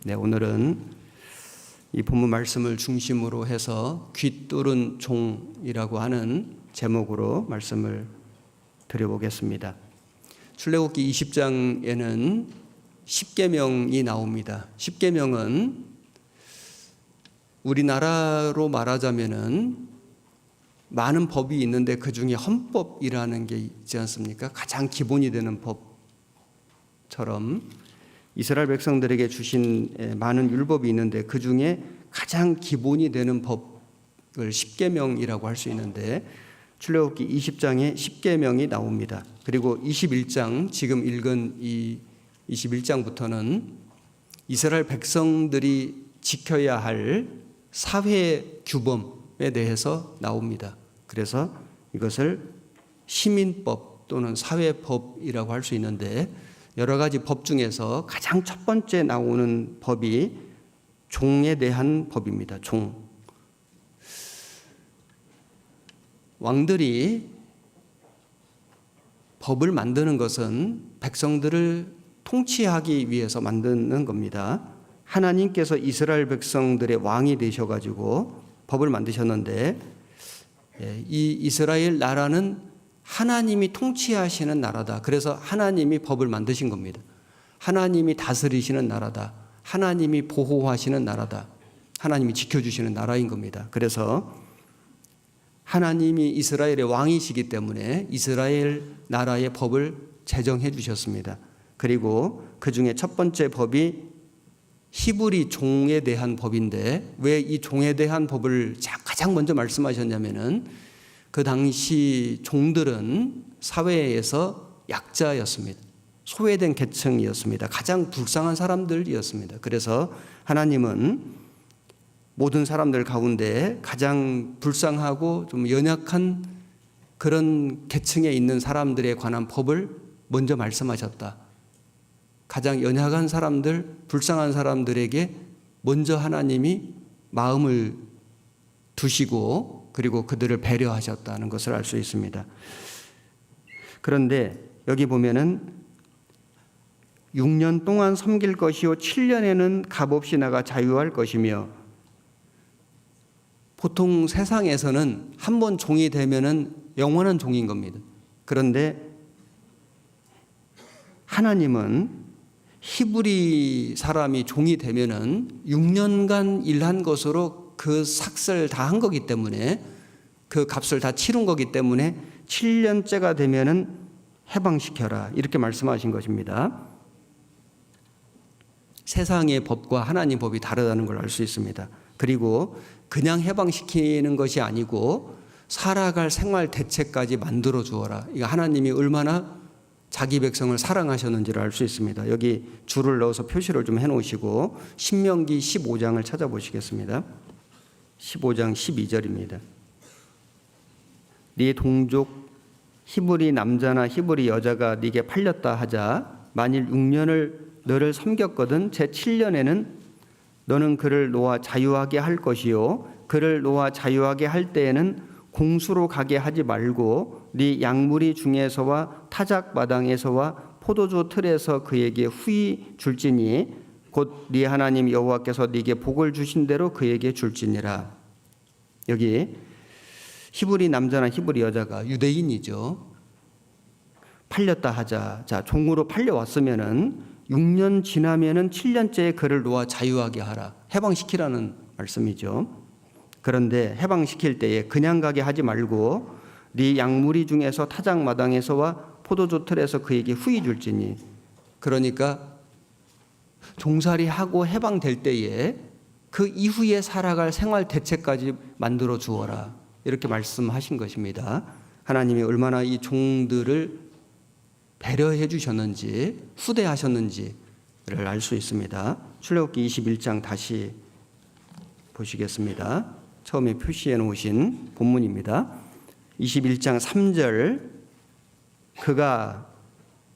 네, 오늘은 이 본문 말씀을 중심으로 해서 귀 뚫은 종이라고 하는 제목으로 말씀을 드려보겠습니다. 출애굽기 20장에는 십계명이 나옵니다. 십계명은 우리나라로 말하자면은 많은 법이 있는데 그 중에 헌법이라는 게 있지 않습니까? 가장 기본이 되는 법처럼 이스라엘 백성들에게 주신 많은 율법이 있는데 그 중에 가장 기본이 되는 법을 십계명이라고 할 수 있는데 출애굽기 20장에 십계명이 나옵니다. 그리고 21장 지금 읽은 이 21장부터는 이스라엘 백성들이 지켜야 할 사회 규범에 대해서 나옵니다. 그래서 이것을 시민법 또는 사회법이라고 할 수 있는데 여러 가지 법 중에서 가장 첫 번째 나오는 법이 종에 대한 법입니다. 종. 왕들이 법을 만드는 것은 백성들을 통치하기 위해서 만드는 겁니다. 하나님께서 이스라엘 백성들의 왕이 되셔가지고 법을 만드셨는데 이 이스라엘 나라는 하나님이 통치하시는 나라다. 그래서 하나님이 법을 만드신 겁니다. 하나님이 다스리시는 나라다. 하나님이 보호하시는 나라다. 하나님이 지켜주시는 나라인 겁니다. 그래서 하나님이 이스라엘의 왕이시기 때문에 이스라엘 나라의 법을 제정해 주셨습니다. 그리고 그 중에 첫 번째 법이 히브리 종에 대한 법인데 왜 이 종에 대한 법을 가장 먼저 말씀하셨냐면은 그 당시 종들은 사회에서 약자였습니다. 소외된 계층이었습니다. 가장 불쌍한 사람들이었습니다. 그래서 하나님은 모든 사람들 가운데 가장 불쌍하고 좀 연약한 그런 계층에 있는 사람들에 관한 법을 먼저 말씀하셨다. 가장 연약한 사람들, 불쌍한 사람들에게 먼저 하나님이 마음을 두시고 그리고 그들을 배려하셨다는 것을 알 수 있습니다. 그런데 여기 보면은 6년 동안 섬길 것이요 7년에는 값없이 나가 자유할 것이며 보통 세상에서는 한 번 종이 되면은 영원한 종인 겁니다. 그런데 하나님은 히브리 사람이 종이 되면은 6년간 일한 것으로 그 삭을 다 한 거기 때문에 그 값을 다 치른 거기 때문에 7년째가 되면은 해방시켜라 이렇게 말씀하신 것입니다. 세상의 법과 하나님 법이 다르다는 걸 알 수 있습니다. 그리고 그냥 해방시키는 것이 아니고 살아갈 생활 대책까지 만들어 주어라. 이거 하나님이 얼마나 자기 백성을 사랑하셨는지를 알 수 있습니다. 여기 줄을 넣어서 표시를 좀 해놓으시고 신명기 15장을 찾아보시겠습니다. 15장 12절입니다. 네 동족 히브리 남자나 히브리 여자가 네게 팔렸다 하자 만일 6년을 너를 섬겼거든 제 7년에는 너는 그를 놓아 자유하게 할 것이요 그를 놓아 자유하게 할 때에는 공수로 가게 하지 말고 네 양무리 중에서와 타작 마당에서와 포도주 틀에서 그에게 후히 줄지니 곧 네 하나님 여호와께서 네게 복을 주신 대로 그에게 줄지니라. 여기 히브리 남자나 히브리 여자가 유대인이죠. 팔렸다 하자. 자, 종으로 팔려왔으면은 6년 지나면은 7년째에 그를 놓아 자유하게 하라. 해방시키라는 말씀이죠. 그런데 해방시킬 때에 그냥 가게 하지 말고 네 양무리 중에서 타작 마당에서와 포도주 틀에서 그에게 후히 줄지니. 그러니까 종살이하고 해방될 때에 그 이후에 살아갈 생활 대책까지 만들어 주어라. 이렇게 말씀하신 것입니다. 하나님이 얼마나 이 종들을 배려해 주셨는지 후대하셨는지를 알 수 있습니다. 출애굽기 21장 다시 보시겠습니다. 처음에 표시해 놓으신 본문입니다. 21장 3절 그가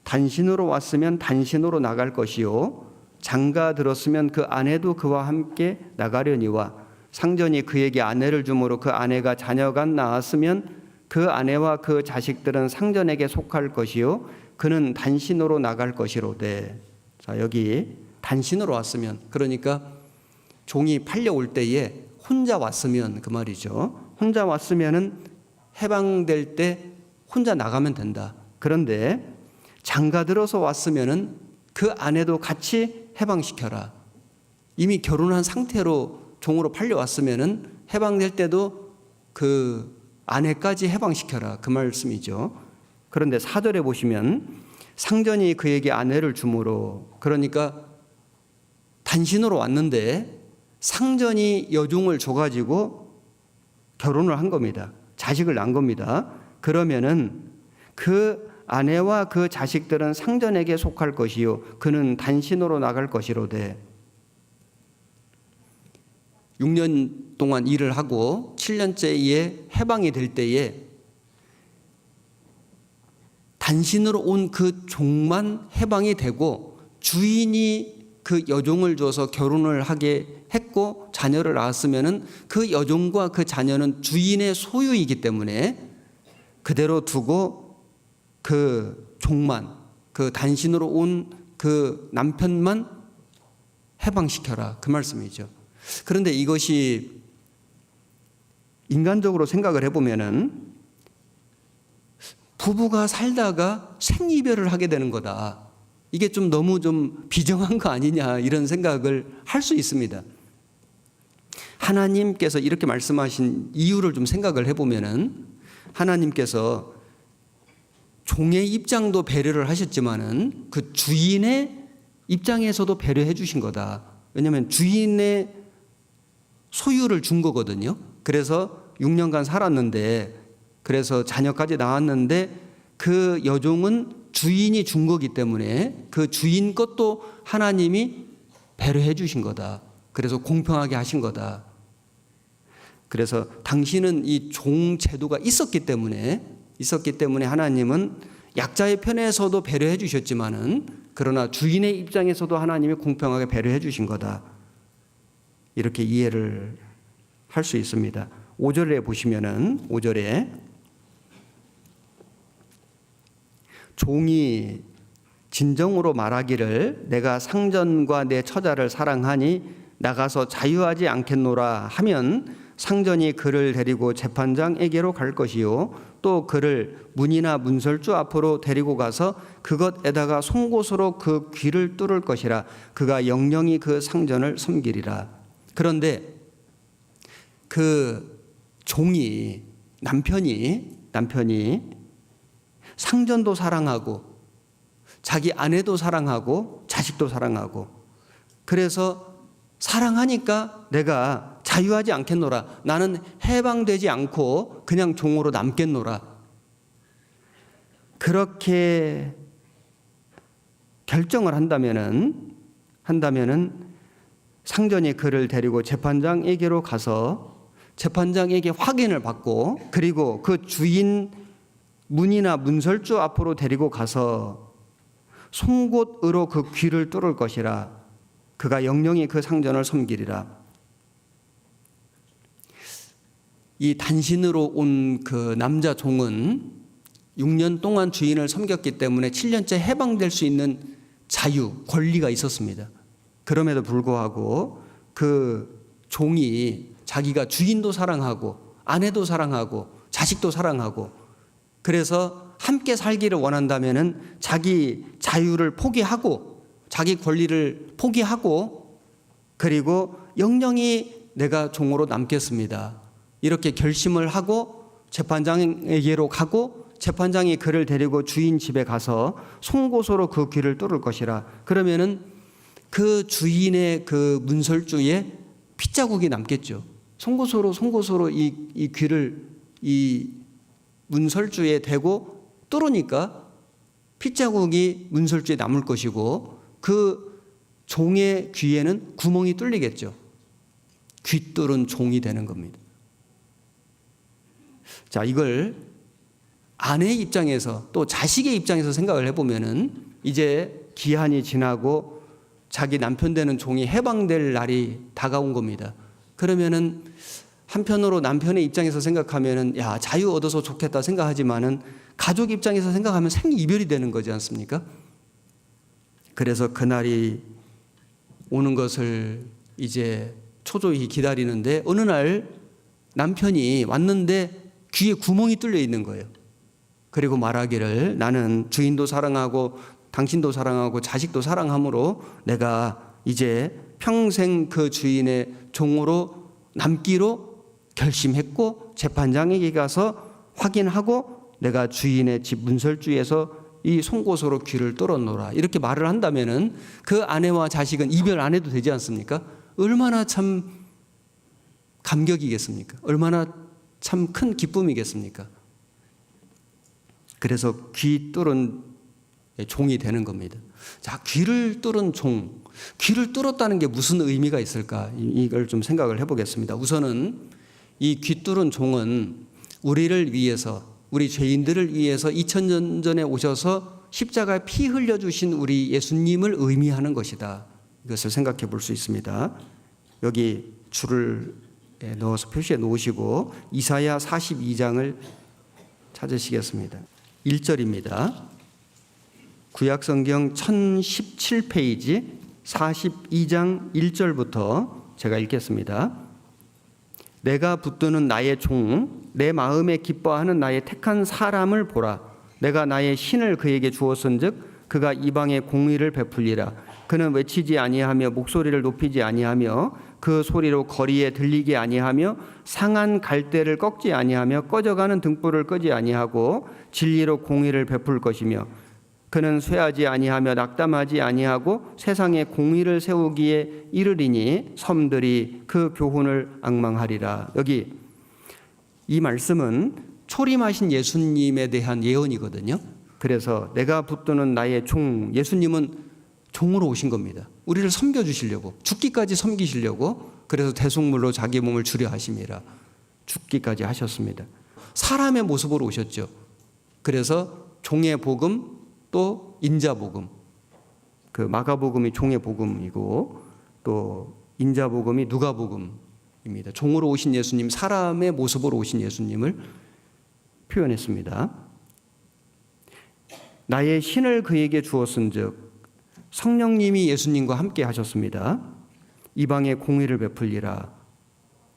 단신으로 왔으면 단신으로 나갈 것이요 장가 들었으면 그 아내도 그와 함께 나가려니와 상전이 그에게 아내를 주므로 그 아내가 자녀가 낳았으면 그 아내와 그 자식들은 상전에게 속할 것이요 그는 단신으로 나갈 것이로되. 자, 여기 단신으로 왔으면, 그러니까 종이 팔려올 때에 혼자 왔으면 그 말이죠. 혼자 왔으면은 해방될 때 혼자 나가면 된다. 그런데 장가들어서 왔으면은 그 아내도 같이 해방시켜라. 이미 결혼한 상태로 종으로 팔려왔으면은 해방될 때도 그 아내까지 해방시켜라. 그 말씀이죠. 그런데 4절에 보시면 상전이 그에게 아내를 주므로, 그러니까 단신으로 왔는데 상전이 여종을 줘가지고 결혼을 한 겁니다. 자식을 낳은 겁니다. 그러면은 그 아내와 그 자식들은 상전에게 속할 것이요 그는 단신으로 나갈 것이로되, 6년 동안 일을 하고 7년째에 해방이 될 때에 단신으로 온 그 종만 해방이 되고 주인이 그 여종을 줘서 결혼을 하게 했고 자녀를 낳았으면은 그 여종과 그 자녀는 주인의 소유이기 때문에 그대로 두고 그 종만, 그 단신으로 온 그 남편만 해방시켜라. 그 말씀이죠. 그런데 이것이 인간적으로 생각을 해보면은 부부가 살다가 생이별을 하게 되는 거다. 이게 좀 너무 좀 비정한 거 아니냐 이런 생각을 할 수 있습니다. 하나님께서 이렇게 말씀하신 이유를 좀 생각을 해보면은 하나님께서 종의 입장도 배려를 하셨지만은 그 주인의 입장에서도 배려해 주신 거다. 왜냐하면 주인의 소유를 준 거거든요. 그래서 6년간 살았는데, 그래서 자녀까지 낳았는데 그 여종은 주인이 준 거기 때문에 그 주인 것도 하나님이 배려해 주신 거다. 그래서 공평하게 하신 거다. 그래서 당신은 이 종 제도가 있었기 때문에 하나님은 약자의 편에서도 배려해 주셨지만은 그러나 주인의 입장에서도 하나님이 공평하게 배려해 주신 거다. 이렇게 이해를 할 수 있습니다. 5절에 보시면은 5절에 종이 진정으로 말하기를 내가 상전과 내 처자를 사랑하니 나가서 자유하지 않겠노라 하면 상전이 그를 데리고 재판장에게로 갈 것이요 또 그를 문이나 문설주 앞으로 데리고 가서 그것에다가 송곳으로 그 귀를 뚫을 것이라. 그가 영영이 그 상전을 섬기리라. 그런데 그 종이 남편이 상전도 사랑하고 자기 아내도 사랑하고 자식도 사랑하고, 그래서 사랑하니까 내가 자유하지 않겠노라. 나는 해방되지 않고 그냥 종으로 남겠노라. 그렇게 결정을 한다면은 상전이 그를 데리고 재판장에게로 가서 재판장에게 확인을 받고, 그리고 그 주인 문이나 문설주 앞으로 데리고 가서 송곳으로 그 귀를 뚫을 것이라. 그가 영영이 그 상전을 섬기리라. 이 단신으로 온 그 남자 종은 6년 동안 주인을 섬겼기 때문에 7년째 해방될 수 있는 자유, 권리가 있었습니다. 그럼에도 불구하고 그 종이 자기가 주인도 사랑하고 아내도 사랑하고 자식도 사랑하고, 그래서 함께 살기를 원한다면은 자기 자유를 포기하고 자기 권리를 포기하고, 그리고 영영이 내가 종으로 남겠습니다. 이렇게 결심을 하고 재판장에게로 가고, 재판장이 그를 데리고 주인 집에 가서 송곳으로 그 귀를 뚫을 것이라. 그러면은 그 주인의 그 문설주에 핏자국이 남겠죠. 송곳으로 이 귀를 이 문설주에 대고 뚫으니까 핏자국이 문설주에 남을 것이고 그 종의 귀에는 구멍이 뚫리겠죠. 귀 뚫은 종이 되는 겁니다. 자, 이걸 아내의 입장에서 또 자식의 입장에서 생각을 해보면은 이제 기한이 지나고 자기 남편 되는 종이 해방될 날이 다가온 겁니다. 그러면은 한편으로 남편의 입장에서 생각하면은 야, 자유 얻어서 좋겠다 생각하지만은 가족 입장에서 생각하면 생이별이 되는 거지 않습니까? 그래서 그날이 오는 것을 이제 초조히 기다리는데 어느 날 남편이 왔는데 귀에 구멍이 뚫려 있는 거예요. 그리고 말하기를 나는 주인도 사랑하고 당신도 사랑하고 자식도 사랑함으로 내가 이제 평생 그 주인의 종으로 남기로 결심했고 재판장에게 가서 확인하고 내가 주인의 집 문설주에서 이 송곳으로 귀를 뚫어놓으라 이렇게 말을 한다면은 그 아내와 자식은 이별 안 해도 되지 않습니까? 얼마나 참 감격이겠습니까? 얼마나 참 큰 기쁨이겠습니까? 그래서 귀 뚫은 종이 되는 겁니다. 자, 귀를 뚫은 종, 귀를 뚫었다는 게 무슨 의미가 있을까? 이걸 좀 생각을 해보겠습니다. 우선은 이 귀 뚫은 종은 우리를 위해서, 우리 죄인들을 위해서 2000년 전에 오셔서 십자가에 피 흘려주신 우리 예수님을 의미하는 것이다. 이것을 생각해 볼 수 있습니다. 여기 줄을 넣어서 표시해 놓으시고 이사야 42장을 찾으시겠습니다. 1절입니다. 구약성경 1017페이지 42장 1절부터 제가 읽겠습니다. 내가 붙드는 나의 종, 내 마음에 기뻐하는 나의 택한 사람을 보라. 내가 나의 신을 그에게 주었은즉 그가 이방에 공의를 베풀리라. 그는 외치지 아니하며 목소리를 높이지 아니하며 그 소리로 거리에 들리게 아니하며 상한 갈대를 꺾지 아니하며 꺼져가는 등불을 끄지 아니하고 진리로 공의를 베풀 것이며 그는 쇠하지 아니하며 낙담하지 아니하고 세상에 공의를 세우기에 이르리니 섬들이 그 교훈을 앙망하리라. 여기 이 말씀은 초림하신 예수님에 대한 예언이거든요. 그래서 내가 붙드는 나의 종, 예수님은 종으로 오신 겁니다. 우리를 섬겨주시려고, 죽기까지 섬기시려고. 그래서 대속물로 자기 몸을 주려 하심이라. 죽기까지 하셨습니다. 사람의 모습으로 오셨죠. 그래서 종의 복음 또 인자복음, 그 마가복음이 종의 복음이고 또 인자복음이 누가복음입니다. 종으로 오신 예수님, 사람의 모습으로 오신 예수님을 표현했습니다. 나의 신을 그에게 주었은즉 성령님이 예수님과 함께 하셨습니다. 이방에 공의를 베풀리라.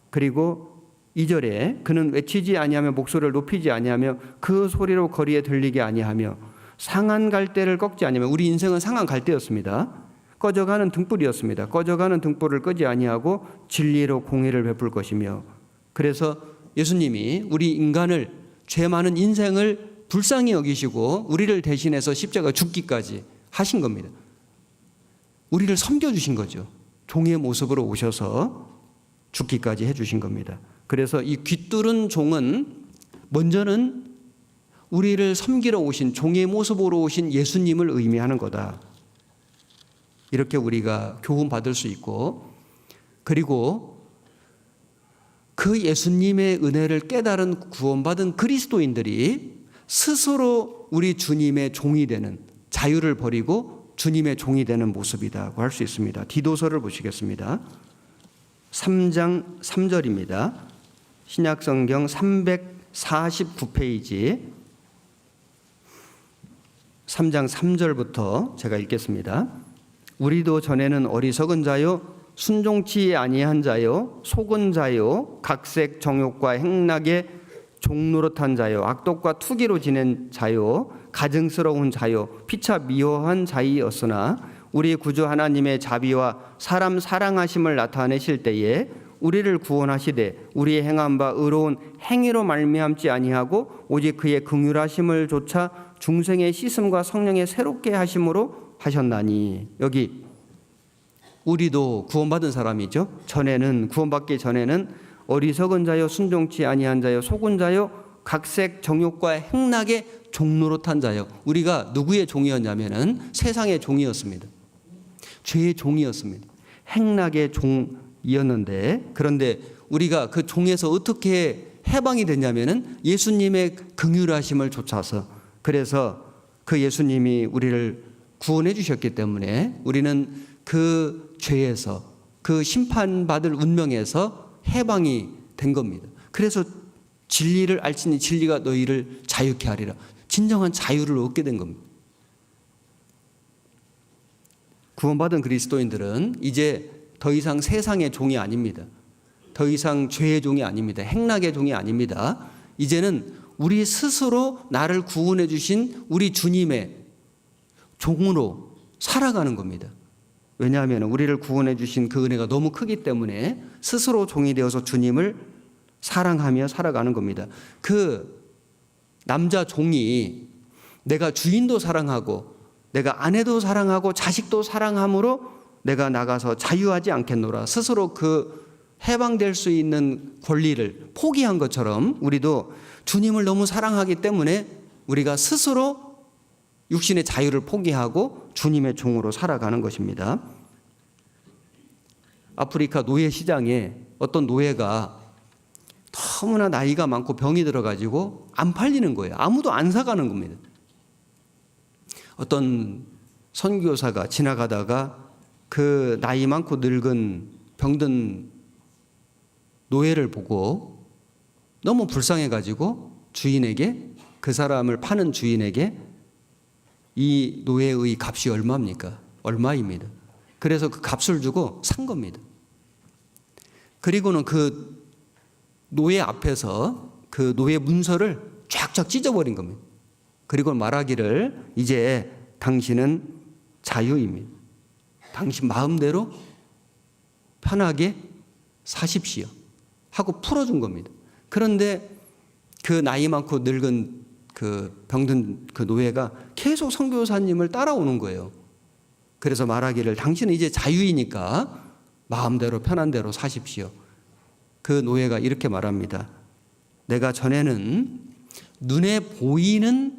그리고 2절에 그는 외치지 아니하며 목소리를 높이지 아니하며 그 소리로 거리에 들리게 아니하며 상한 갈대를 꺾지 아니하며, 우리 인생은 상한 갈대였습니다. 꺼져가는 등불이었습니다. 꺼져가는 등불을 끄지 아니하고 진리로 공의를 베풀 것이며, 그래서 예수님이 우리 인간을, 죄 많은 인생을 불쌍히 여기시고 우리를 대신해서 십자가 죽기까지 하신 겁니다. 우리를 섬겨주신 거죠. 종의 모습으로 오셔서 죽기까지 해주신 겁니다. 그래서 이 귀뚫은 종은 먼저는 우리를 섬기러 오신, 종의 모습으로 오신 예수님을 의미하는 거다. 이렇게 우리가 교훈 받을 수 있고, 그리고 그 예수님의 은혜를 깨달은 구원받은 그리스도인들이 스스로 우리 주님의 종이 되는, 자유를 버리고 주님의 종이 되는 모습이라고 할 수 있습니다. 디도서를 보시겠습니다. 3장 3절입니다. 신약성경 349페이지 3장 3절부터 제가 읽겠습니다. 우리도 전에는 어리석은 자요, 순종치 아니한 자요, 속은 자요, 각색 정욕과 행락에 종노릇한 자요, 악독과 투기로 지낸 자요, 가증스러운 자요, 피차 미워한 자이었으나 우리 구주 하나님의 자비와 사람 사랑하심을 나타내실 때에 우리를 구원하시되 우리의 행한 바 의로운 행위로 말미암지 아니하고 오직 그의 긍휼하심을 조차 중생의 씻음과 성령의 새롭게 하심으로 하셨나니. 여기 우리도 구원받은 사람이죠. 전에는, 구원받기 전에는 어리석은 자요, 순종치 아니한 자요, 속은 자요, 각색 정욕과 행락에 종노릇한 자요. 우리가 누구의 종이었냐면은 세상의 종이었습니다. 죄의 종이었습니다. 행락의 종이었는데, 그런데 우리가 그 종에서 어떻게 해방이 됐냐면은 예수님의 긍휼하심을 좇아서, 그래서 그 예수님이 우리를 구원해 주셨기 때문에 우리는 그 죄에서, 그 심판받을 운명에서 해방이 된 겁니다. 그래서 진리를 알지니 진리가 너희를 자유케 하리라. 진정한 자유를 얻게 된 겁니다. 구원받은 그리스도인들은 이제 더 이상 세상의 종이 아닙니다. 더 이상 죄의 종이 아닙니다. 행락의 종이 아닙니다. 이제는 우리 스스로 나를 구원해 주신 우리 주님의 종으로 살아가는 겁니다. 왜냐하면 우리를 구원해 주신 그 은혜가 너무 크기 때문에 스스로 종이 되어서 주님을 사랑하며 살아가는 겁니다. 그 남자 종이 내가 주인도 사랑하고 내가 아내도 사랑하고 자식도 사랑함으로 내가 나가서 자유하지 않겠노라. 스스로 그 해방될 수 있는 권리를 포기한 것처럼 우리도 주님을 너무 사랑하기 때문에 우리가 스스로 육신의 자유를 포기하고 주님의 종으로 살아가는 것입니다. 아프리카 노예 시장에 어떤 노예가 너무나 나이가 많고 병이 들어가지고 안 팔리는 거예요. 아무도 안 사가는 겁니다. 어떤 선교사가 지나가다가 그 나이 많고 늙은 병든 노예를 보고 너무 불쌍해가지고 주인에게, 그 사람을 파는 주인에게 이 노예의 값이 얼마입니까? 얼마입니다. 그래서 그 값을 주고 산 겁니다. 그리고는 그 노예 앞에서 그 노예 문서를 쫙쫙 찢어버린 겁니다. 그리고 말하기를 이제 당신은 자유입니다. 당신 마음대로 편하게 사십시오 하고 풀어준 겁니다. 그런데 그 나이 많고 늙은 그 병든 그 노예가 계속 선교사님을 따라오는 거예요. 그래서 말하기를 당신은 이제 자유이니까 마음대로 편한 대로 사십시오. 그 노예가 이렇게 말합니다. 내가 전에는 눈에 보이는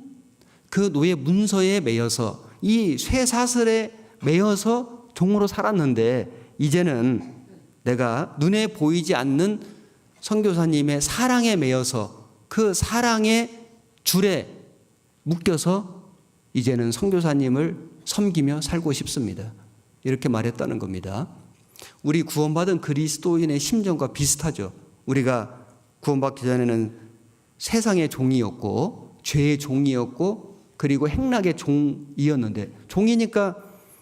그 노예 문서에 매여서 이 쇠사슬에 매여서 종으로 살았는데 이제는 내가 눈에 보이지 않는 선교사님의 사랑에 매여서 그 사랑의 줄에 묶여서 이제는 선교사님을 섬기며 살고 싶습니다. 이렇게 말했다는 겁니다. 우리 구원받은 그리스도인의 심정과 비슷하죠. 우리가 구원받기 전에는 세상의 종이었고 죄의 종이었고 그리고 행락의 종이었는데, 종이니까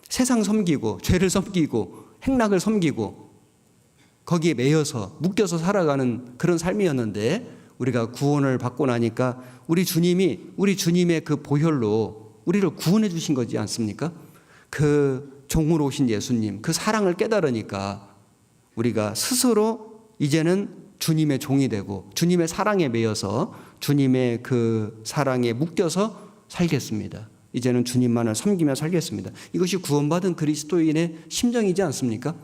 세상 섬기고 죄를 섬기고 행락을 섬기고 거기에 매여서 묶여서 살아가는 그런 삶이었는데, 우리가 구원을 받고 나니까 우리 주님의 그 보혈로 우리를 구원해 주신 거지 않습니까? 그 종으로 오신 예수님, 그 사랑을 깨달으니까 우리가 스스로 이제는 주님의 종이 되고 주님의 사랑에 매여서 주님의 그 사랑에 묶여서 살겠습니다. 이제는 주님만을 섬기며 살겠습니다. 이것이 구원받은 그리스도인의 심정이지 않습니까?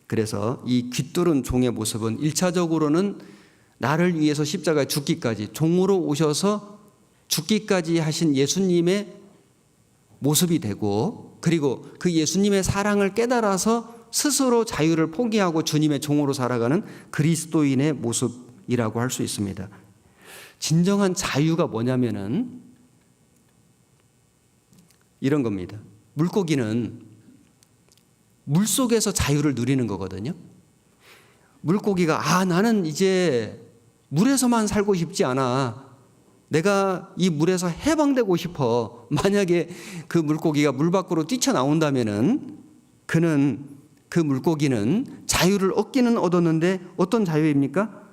그래서 이 귀뚫은 종의 모습은 1차적으로는 나를 위해서 십자가에 죽기까지, 종으로 오셔서 죽기까지 하신 예수님의 모습이 되고, 그리고 그 예수님의 사랑을 깨달아서 스스로 자유를 포기하고 주님의 종으로 살아가는 그리스도인의 모습이라고 할 수 있습니다. 진정한 자유가 뭐냐면은 이런 겁니다. 물고기는 물속에서 자유를 누리는 거거든요. 물고기가 나는 이제 물에서만 살고 싶지 않아. 내가 이 물에서 해방되고 싶어. 만약에 그 물고기가 물 밖으로 뛰쳐나온다면은 그 물고기는 자유를 얻기는 얻었는데 어떤 자유입니까?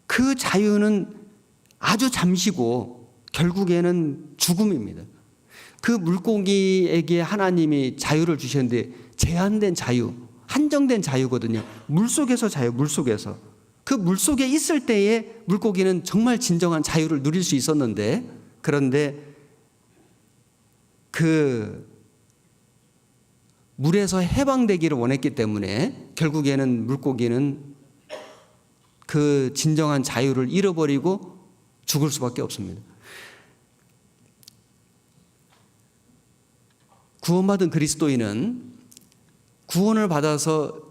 그 자유는 아주 잠시고 결국에는 죽음입니다. 그 물고기에게 하나님이 자유를 주셨는데 제한된 자유, 한정된 자유거든요. 물속에서 자유, 물속에서. 그 물속에 있을 때에 물고기는 정말 진정한 자유를 누릴 수 있었는데, 그런데 그 물에서 해방되기를 원했기 때문에 결국에는 물고기는 그 진정한 자유를 잃어버리고 죽을 수밖에 없습니다. 구원받은 그리스도인은 구원을 받아서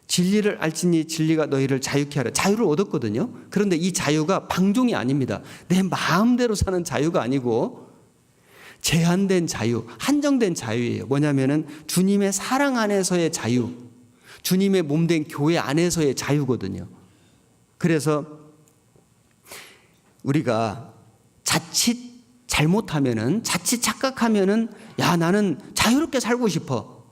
진리를 알지니 진리가 너희를 자유케 하라. 자유를 얻었거든요. 그런데 이 자유가 방종이 아닙니다. 내 마음대로 사는 자유가 아니고 제한된 자유, 한정된 자유예요. 뭐냐면은 주님의 사랑 안에서의 자유, 주님의 몸된 교회 안에서의 자유거든요. 그래서 우리가 자칫 잘못하면은, 자칫 착각하면은, 야, 나는 자유롭게 살고 싶어.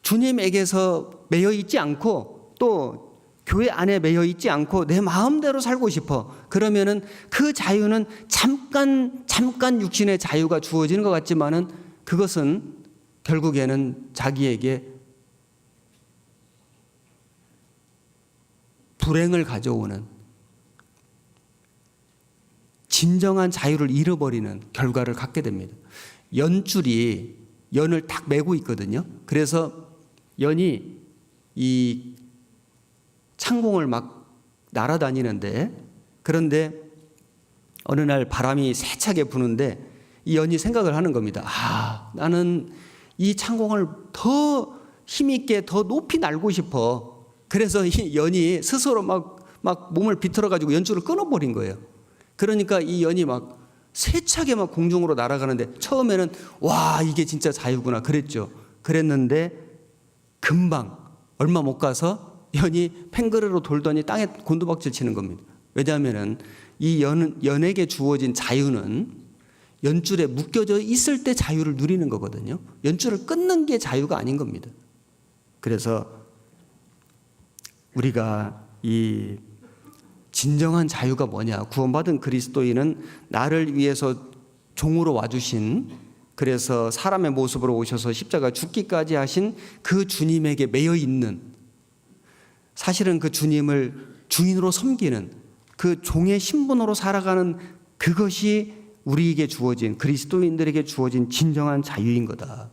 주님에게서 매여 있지 않고 또 교회 안에 매여 있지 않고 내 마음대로 살고 싶어. 그러면은 그 자유는 잠깐 육신의 자유가 주어지는 것 같지만은 그것은 결국에는 자기에게 불행을 가져오는, 진정한 자유를 잃어버리는 결과를 갖게 됩니다. 연줄이 연을 딱 메고 있거든요. 그래서 연이 이 창공을 막 날아다니는데, 그런데 어느 날 바람이 세차게 부는데 이 연이 생각을 하는 겁니다. 아, 나는 이 창공을 더 힘있게 더 높이 날고 싶어. 그래서 이 연이 스스로 막 몸을 비틀어 가지고 연줄을 끊어버린 거예요. 그러니까 이 연이 막 세차게 막 공중으로 날아가는데 처음에는 와, 이게 진짜 자유구나 그랬죠. 그랬는데 금방 얼마 못 가서 연이 팽그르르 돌더니 땅에 곤두박질 치는 겁니다. 왜냐하면은 이 연에게 주어진 자유는 연줄에 묶여져 있을 때 자유를 누리는 거거든요. 연줄을 끊는 게 자유가 아닌 겁니다. 그래서 우리가 이 진정한 자유가 뭐냐? 구원받은 그리스도인은 나를 위해서 종으로 와주신, 그래서 사람의 모습으로 오셔서 십자가 죽기까지 하신 그 주님에게 매여 있는, 사실은 그 주님을 주인으로 섬기는 그 종의 신분으로 살아가는, 그것이 우리에게 주어진, 그리스도인들에게 주어진 진정한 자유인 거다.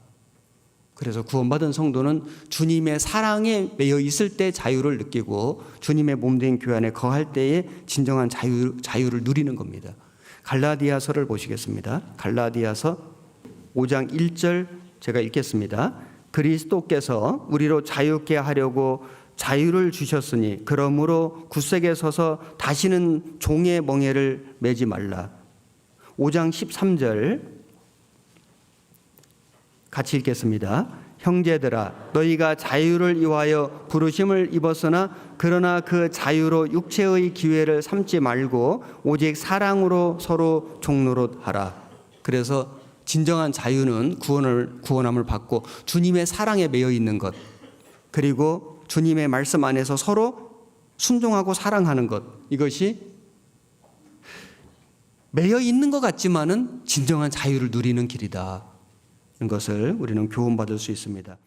그래서 구원받은 성도는 주님의 사랑에 매여 있을 때 자유를 느끼고 주님의 몸된 교회 안에 거할 때에 진정한 자유를 누리는 겁니다. 갈라디아서를 보시겠습니다. 갈라디아서 5장 1절 제가 읽겠습니다. 그리스도께서 우리로 자유케 하려고 자유를 주셨으니 그러므로 굳세게 서서 다시는 종의 멍에를 매지 말라. 5장 13절 같이 읽겠습니다. 형제들아, 너희가 자유를 위하여 부르심을 입었으나 그러나 그 자유로 육체의 기회를 삼지 말고 오직 사랑으로 서로 종노릇하라. 그래서 진정한 자유는 구원함을 받고 주님의 사랑에 매여 있는 것, 그리고 주님의 말씀 안에서 서로 순종하고 사랑하는 것, 이것이 매여 있는 것 같지만은 진정한 자유를 누리는 길이다. 것을 우리는 교훈받을 수 있습니다.